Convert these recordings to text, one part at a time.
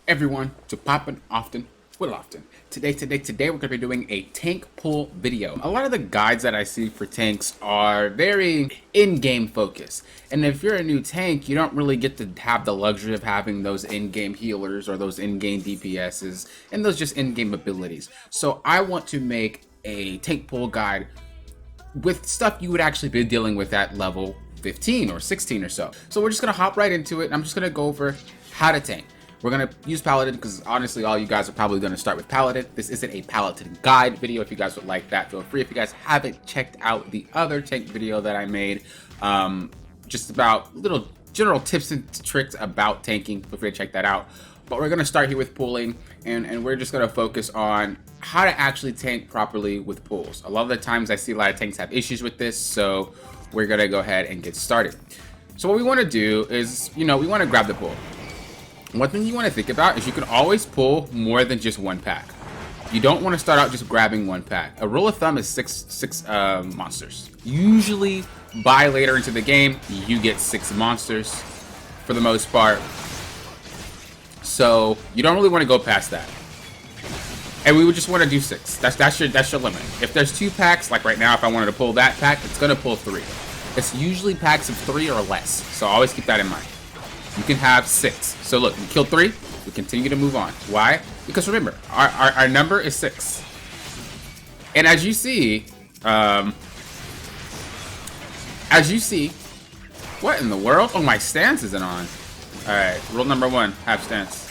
everyone to Poppin' Often Will Often. Today we're going to be doing a tank pull video. A lot of the guides that I see for tanks are very in-game focused. And if you're a new tank, you don't really get to have the luxury of having those in-game healers or those in-game DPSs and those just in-game abilities. So I want to make a tank pull guide with stuff you would actually be dealing with at level 15 or 16 or so. So we're just going to hop right into it. I'm just going to go over how to tank. We're going to use Paladin because honestly all you guys are probably going to start with Paladin. This isn't a Paladin guide video. If you guys would like that, feel free. If you guys haven't checked out the other tank video that I made, just about little general tips and tricks about tanking, feel free to check that out. But we're going to start here with pulling, and we're just going to focus on how to actually tank properly with pulls. A lot of the times I see a lot of tanks have issues with this, so we're going to go ahead and get started. So what we want to do is, we want to grab the pull. One thing you want to think about is you can always pull more than just one pack. You don't want to start out just grabbing one pack. A rule of thumb is six monsters. Usually by later into the game, you get 6 monsters for the most part. So you don't really want to go past that. And we would just want to do 6. That's your limit. If there's 2 packs, like right now, if I wanted to pull that pack, it's going to pull 3. It's usually packs of 3 or less. So always keep that in mind. You can have 6. So look, we killed 3. We continue to move on. Why? Because remember, our number is 6. And as you see, what in the world? Oh, my stance isn't on. All right, rule number 1, have stance.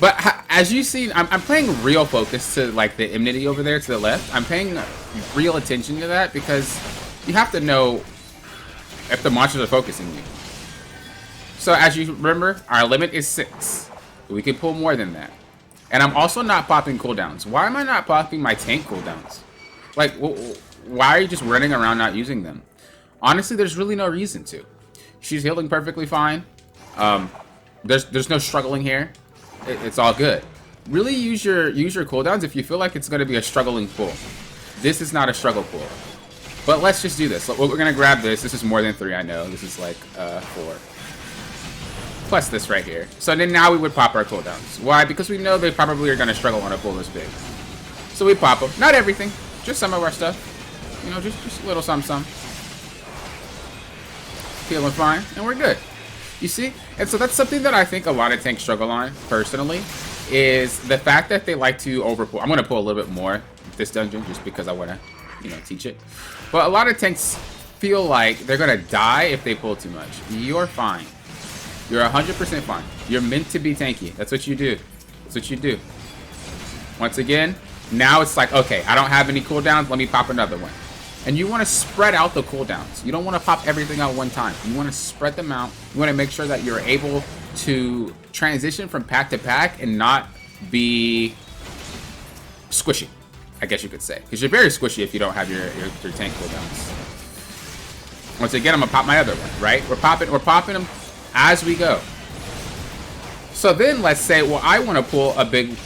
But as you see, I'm paying real focus to like the enmity over there to the left. I'm paying real attention to that because you have to know if the monsters are focusing you. So as you remember, our limit is 6. We can pull more than that. And I'm also not popping cooldowns. Why am I not popping my tank cooldowns? Like, why are you just running around not using them? Honestly, there's really no reason to. She's healing perfectly fine. There's no struggling here. It's all good. Really use your cooldowns if you feel like it's going to be a struggling pull. This is not a struggle pull. But let's just do this. We're going to grab this. This is more than 3, I know. This is like 4. Plus this right here. So then now we would pop our cooldowns. Why? Because we know they probably are going to struggle on a pull this big. So we pop them. Not everything. Just some of our stuff. Just a little some. Feeling fine. And we're good. You see? And so that's something that I think a lot of tanks struggle on, personally, is the fact that they like to overpull. I'm going to pull a little bit more this dungeon just because I want to, teach it. But a lot of tanks feel like they're going to die if they pull too much. You're fine. You're 100% fine. You're meant to be tanky. That's what you do. That's what you do. Once again, now it's like, okay, I don't have any cooldowns. Let me pop another one. And you want to spread out the cooldowns. You don't want to pop everything out one time. You want to spread them out. You want to make sure that you're able to transition from pack to pack and not be squishy, I guess you could say. Because you're very squishy if you don't have your tank cooldowns. Once again, I'm going to pop my other one, right? We're popping them as we go. So then let's say, well, I want to pull a big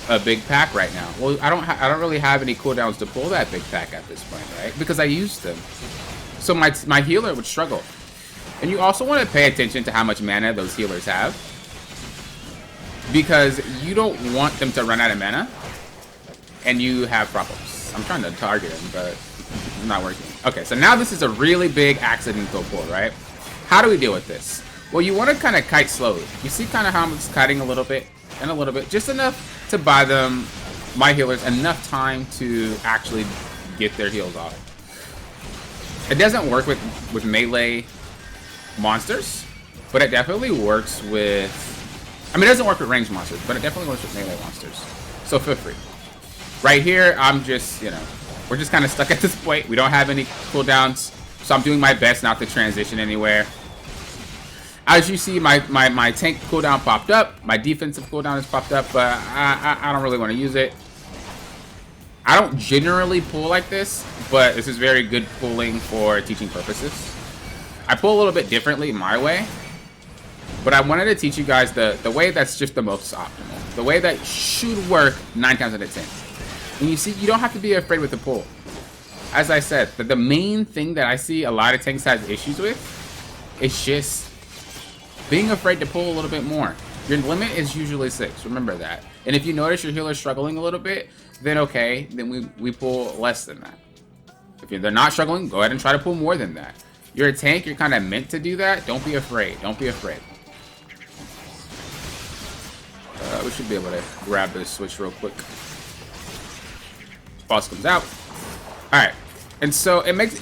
pack right now. Well, I don't really have any cooldowns to pull that big pack at this point, right? Because I used them. So my healer would struggle. And you also want to pay attention to how much mana those healers have, because you don't want them to run out of mana and you have problems. I'm trying to target him, but it's not working. Okay, so now this is a really big accidental pull, right? How do we deal with this? Well, you want to kind of kite slowly. You see kind of how I'm just kiting a little bit and a little bit. Just enough to buy them, my healers, enough time to actually get their heals off. It doesn't work with melee monsters, but it definitely works with... I mean, it doesn't work with ranged monsters, but it definitely works with melee monsters. So feel free. Right here, I'm just, we're just kind of stuck at this point. We don't have any cooldowns, so I'm doing my best not to transition anywhere. As you see, my tank cooldown popped up. My defensive cooldown has popped up, but I don't really want to use it. I don't generally pull like this, but this is very good pulling for teaching purposes. I pull a little bit differently my way, but I wanted to teach you guys the way that's just the most optimal. The way that should work 9 times out of 10. And you see, you don't have to be afraid with the pull. As I said, the main thing that I see a lot of tanks have issues with is just being afraid to pull a little bit more. Your limit is usually 6. Remember that. And if you notice your healer's struggling a little bit, then okay, then we pull less than that. If they're not struggling, go ahead and try to pull more than that. You're a tank, you're kind of meant to do that. Don't be afraid. Don't be afraid. We should be able to grab this switch real quick. Boss comes out. Alright. And so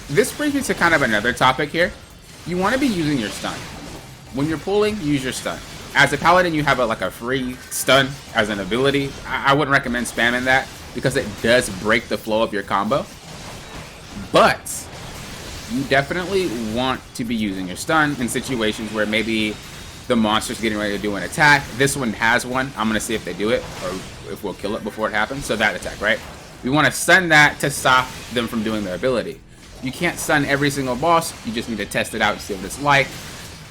this brings me to kind of another topic here. You want to be using your stun. When you're pulling, use your stun. As a paladin, you have like a free stun as an ability. I wouldn't recommend spamming that because it does break the flow of your combo. But you definitely want to be using your stun in situations where maybe the monster's getting ready to do an attack. This one has one. I'm going to see if they do it or if we'll kill it before it happens. So that attack, right? We want to stun that to stop them from doing their ability. You can't stun every single boss. You just need to test it out and see what it's like.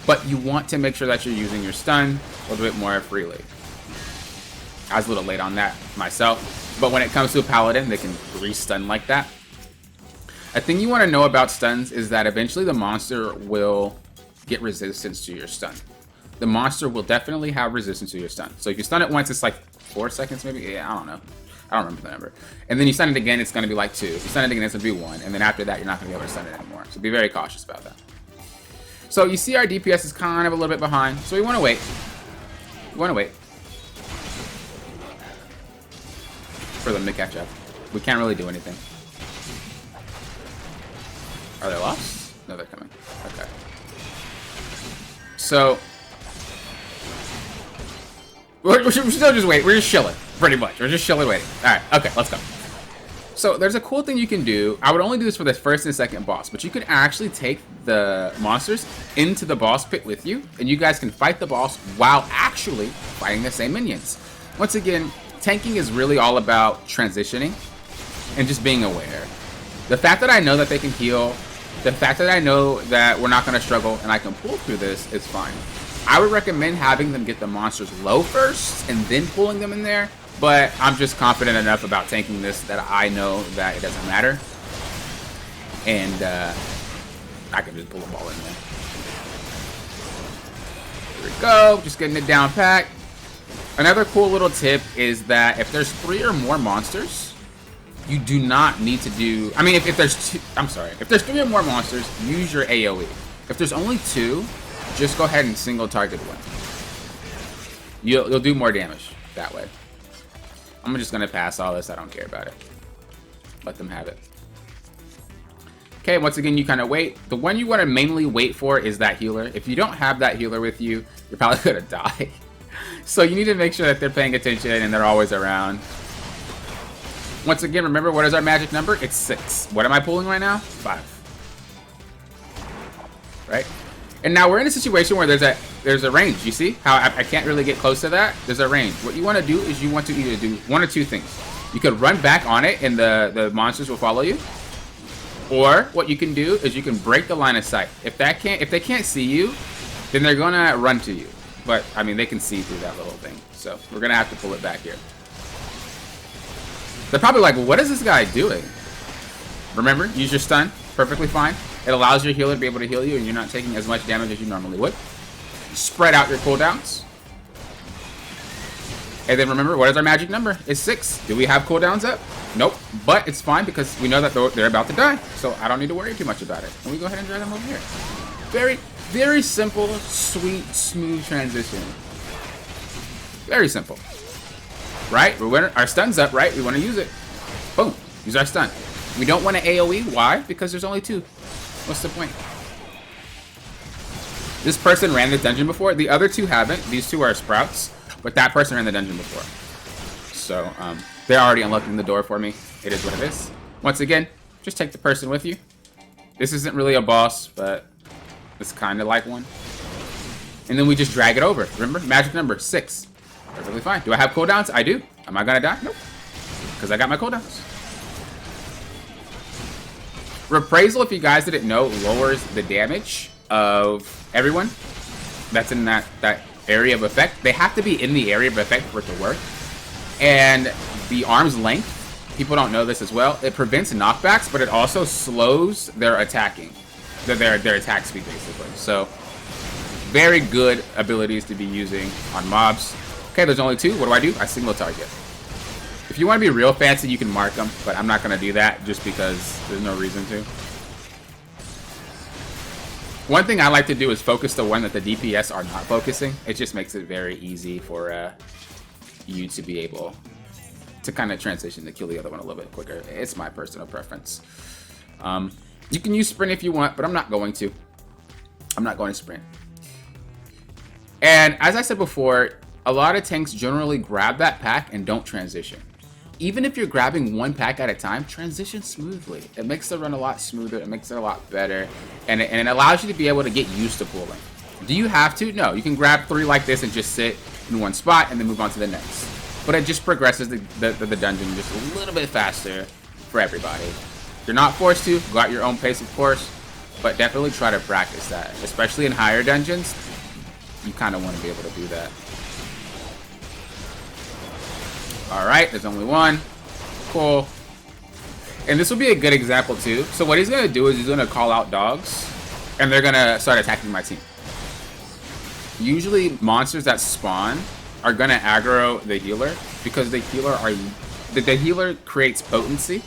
But you want to make sure that you're using your stun a little bit more freely. I was a little late on that myself. But when it comes to a paladin, they can re-stun like that. A thing you want to know about stuns is that eventually the monster will get resistance to your stun. The monster will definitely have resistance to your stun. So if you stun it once, it's like 4 seconds maybe? Yeah, I don't know. I don't remember the number. And then you stun it again, it's going to be like 2. If you stun it again, it's going to be 1. And then after that, you're not going to be able to stun it anymore. So be very cautious about that. So you see our DPS is kind of a little bit behind. So we want to wait. We want to wait for them to catch up. We can't really do anything. Are they lost? No, they're coming. Okay. So we're still just waiting. We're just chilling, pretty much. We're just chilling, waiting. All right. Okay, let's go. So there's a cool thing you can do. I would only do this for the first and second boss, but you can actually take the monsters into the boss pit with you, and you guys can fight the boss while actually fighting the same minions. Once again, tanking is really all about transitioning and just being aware. The fact that I know that they can heal, the fact that I know that we're not going to struggle and I can pull through this is fine. I would recommend having them get the monsters low first and then pulling them in there. But I'm just confident enough about tanking this that I know that it doesn't matter. And I can just pull them all in there. Here we go. Just getting it down pat. Another cool little tip is that if there's 3 or more monsters, you do not need to do... I mean, if there's 2... I'm sorry. If there's 3 or more monsters, use your AoE. If there's only 2, just go ahead and single target one. You'll do more damage that way. I'm just going to pass all this. I don't care about it. Let them have it. Okay, once again, you kind of wait. The one you want to mainly wait for is that healer. If you don't have that healer with you, you're probably going to die. So you need to make sure that they're paying attention and they're always around. Once again, remember, what is our magic number? It's 6. What am I pulling right now? 5. Right? And now we're in a situation where there's a range. You see how I can't really get close to that? There's a range. What you want to do is you want to either do one or two things. You could run back on it and the monsters will follow you. Or what you can do is you can break the line of sight. If they can't see you, then they're gonna run to you. But I mean, they can see through that little thing. So we're gonna have to pull it back here. They're probably like, well, what is this guy doing? Remember, use your stun. Perfectly fine. It allows your healer to be able to heal you and you're not taking as much damage as you normally would. Spread out your cooldowns. And then remember, what is our magic number? It's 6. Do we have cooldowns up? Nope. But it's fine because we know that they're about to die. So I don't need to worry too much about it. And we go ahead and drag them over here. Very, very simple, sweet, smooth transition. Very simple. Right? Our stun's up, right? We want to use it. Boom. Use our stun. We don't want to AoE. Why? Because there's only 2. What's the point? This person ran the dungeon before. The other 2 haven't. These 2 are sprouts. But that person ran the dungeon before. So, they're already unlocking the door for me. It is what it is. Once again, just take the person with you. This isn't really a boss, but it's kind of like one. And then we just drag it over. Remember? Magic number 6. Perfectly fine. Do I have cooldowns? I do. Am I gonna die? Nope. Because I got my cooldowns. Reprisal, if you guys didn't know, lowers the damage of everyone that's in that area of effect. They have to be in the area of effect for it to work. And the arm's length, people don't know this as well, it prevents knockbacks, but it also slows their attacking. Their attack speed, basically. So Very good abilities to be using on mobs. Okay, there's only 2. What do? I single target. If you want to be real fancy, you can mark them, but I'm not going to do that just because there's no reason to. One thing I like to do is focus the one that the DPS are not focusing. It just makes it very easy for you to be able to kind of transition to kill the other one a little bit quicker. It's my personal preference. You can use sprint if you want, but I'm not going to. I'm not going to sprint. And as I said before, a lot of tanks generally grab that pack and don't transition. Even if you're grabbing one pack at a time, transition smoothly. It makes the run a lot smoother. It makes it a lot better. And it allows you to be able to get used to pulling. Do you have to? No. You can grab 3 like this and just sit in one spot and then move on to the next. But it just progresses the dungeon just a little bit faster for everybody. You're not forced to. Go at your own pace, of course. But definitely try to practice that. Especially in higher dungeons. You kind of want to be able to do that. Alright, there's only 1. Cool. And this will be a good example too. So what he's going to do is he's going to call out dogs. And they're going to start attacking my team. Usually monsters that spawn are going to aggro the healer. Because the healer creates potency,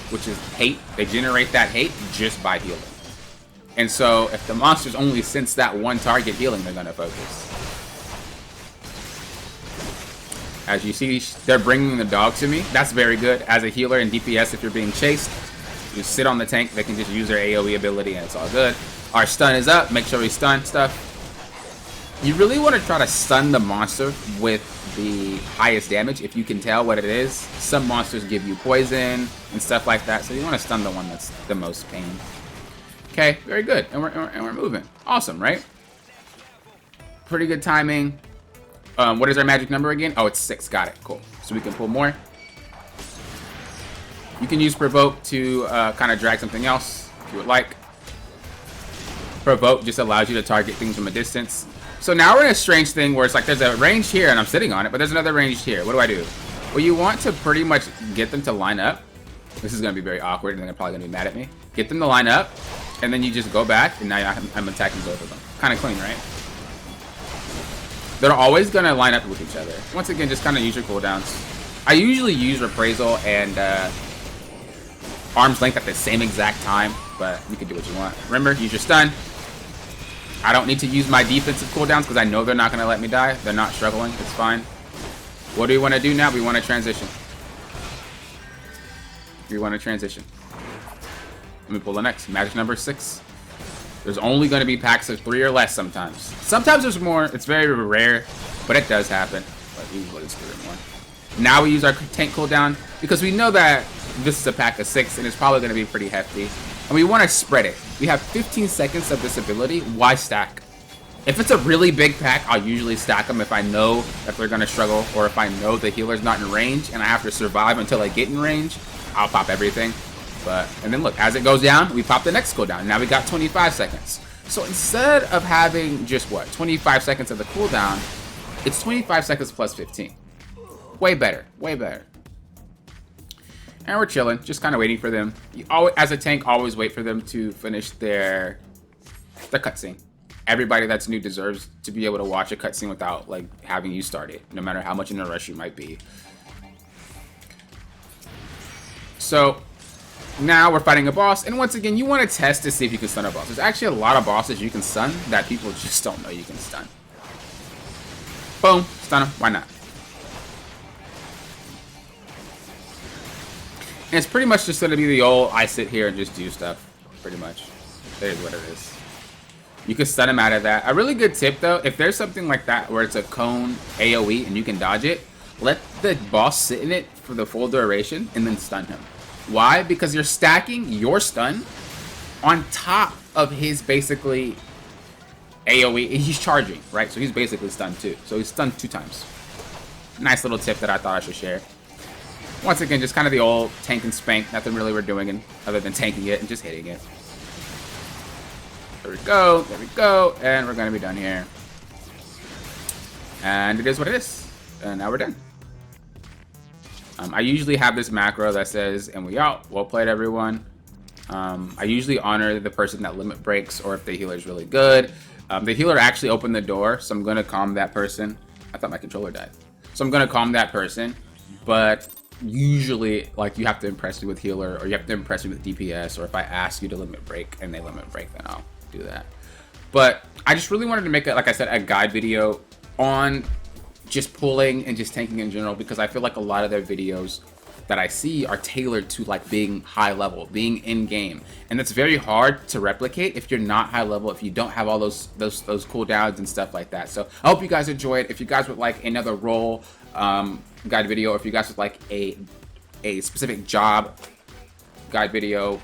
which is hate. They generate that hate just by healing. And so if the monsters only sense that one target healing, they're going to focus. As you see, they're bringing the dog to me. That's very good. As a healer in DPS, if you're being chased, you sit on the tank. They can just use their AoE ability and it's all good. Our stun is up. Make sure we stun stuff. You really want to try to stun the monster with the highest damage if you can tell what it is. Some monsters give you poison and stuff like that. So you want to stun the one that's the most pain. Okay, very good. And we're moving. Awesome, right? Pretty good timing. What is our magic number again? Oh, it's 6. Got it. Cool. So we can pull more. You can use provoke to kind of drag something else if you would like. Provoke just allows you to target things from a distance. So now we're in a strange thing where it's like there's a range here and I'm sitting on it, but there's another range here. What do I do? Well, you want to pretty much get them to line up. This is going to be very awkward and they're probably going to be mad at me. Get them to line up and then you just go back and now I'm attacking both of them. Kind of clean, right? They're always going to line up with each other. Once again, just kind of use your cooldowns. I usually use Reprisal and Arm's Length at the same exact time, but you can do what you want. Remember, use your stun. I don't need to use my defensive cooldowns because I know they're not going to let me die. They're not struggling. It's fine. What do we want to do now? We want to transition. We want to transition. Let me pull the next. Magic number 6. There's only going to be packs of 3 or less sometimes. Sometimes there's more. It's very rare, but it does happen. But usually it's 3 or more. Now we use our tank cooldown because we know that this is a pack of 6 and it's probably going to be pretty hefty. And we want to spread it. We have 15 seconds of this ability. Why stack? If it's a really big pack, I'll usually stack them if I know that they're going to struggle or if I know the healer's not in range and I have to survive until I get in range, I'll pop everything. And then look, as it goes down, we pop the next cooldown. Now we got 25 seconds. So instead of having just, 25 seconds of the cooldown, it's 25 seconds plus 15. Way better. Way better. And we're chilling, just kind of waiting for them. You always, as a tank, always wait for them to finish their cutscene. Everybody that's new deserves to be able to watch a cutscene without like having you start it, no matter how much in a rush you might be. So now we're fighting a boss, and once again, you want to test to see if you can stun a boss. There's actually a lot of bosses you can stun that people just don't know you can stun. Boom, stun them. Why not? And it's pretty much just going to be the old, I sit here and just do stuff, pretty much. That is what it is. You can stun him out of that. A really good tip, though, if there's something like that where it's a cone AoE and you can dodge it, let the boss sit in it for the full duration and then stun him. Why? Because you're stacking your stun on top of his basically AoE. He's charging, right? So he's basically stunned too. So he's stunned 2 times. Nice little tip that I thought I should share. Once again, just kind of the old tank and spank. Nothing really we're doing other than tanking it and just hitting it. There we go. There we go. And we're going to be done here. And it is what it is. And now we're done. I usually have this macro that says, and we out. Well played, everyone. I usually honor the person that limit breaks or if the healer is really good. The healer actually opened the door, so I'm gonna calm that person. I thought my controller died. So I'm gonna calm that person, but usually, like, you have to impress me with healer, or you have to impress me with DPS, or if I ask you to limit break and they limit break, then I'll do that. But I just really wanted to make, like I said, a guide video on just pulling and just tanking in general, because I feel like a lot of their videos that I see are tailored to like being high level, being in game, and that's very hard to replicate if you're not high level, if you don't have all those cooldowns and stuff like that. So I hope you guys enjoy it. If you guys would like another role guide video, or if you guys would like a specific job guide video,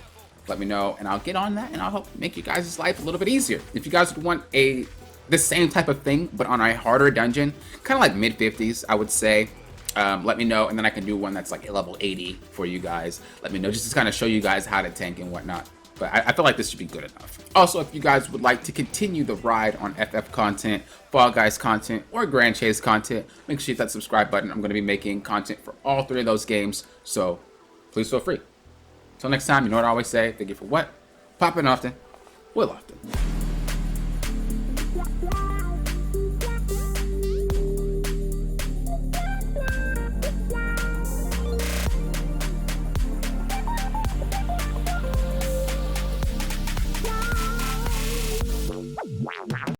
let me know and I'll get on that, and I'll help make you guys' life a little bit easier. If you guys would want the same type of thing but on a harder dungeon, kind of like mid 50s, I would say, let me know, and then I can do one that's like a level 80 for you guys. Let me know, just to kind of show you guys how to tank and whatnot. But I feel like this should be good enough. Also, if you guys would like to continue the ride on FF content, Fall Guys content, or Grand Chase content, make sure you hit that subscribe button. I'm going to be making content for all 3 of those games, so please feel free. Until next time, you know what I always say, thank you for what? Popping often, will often.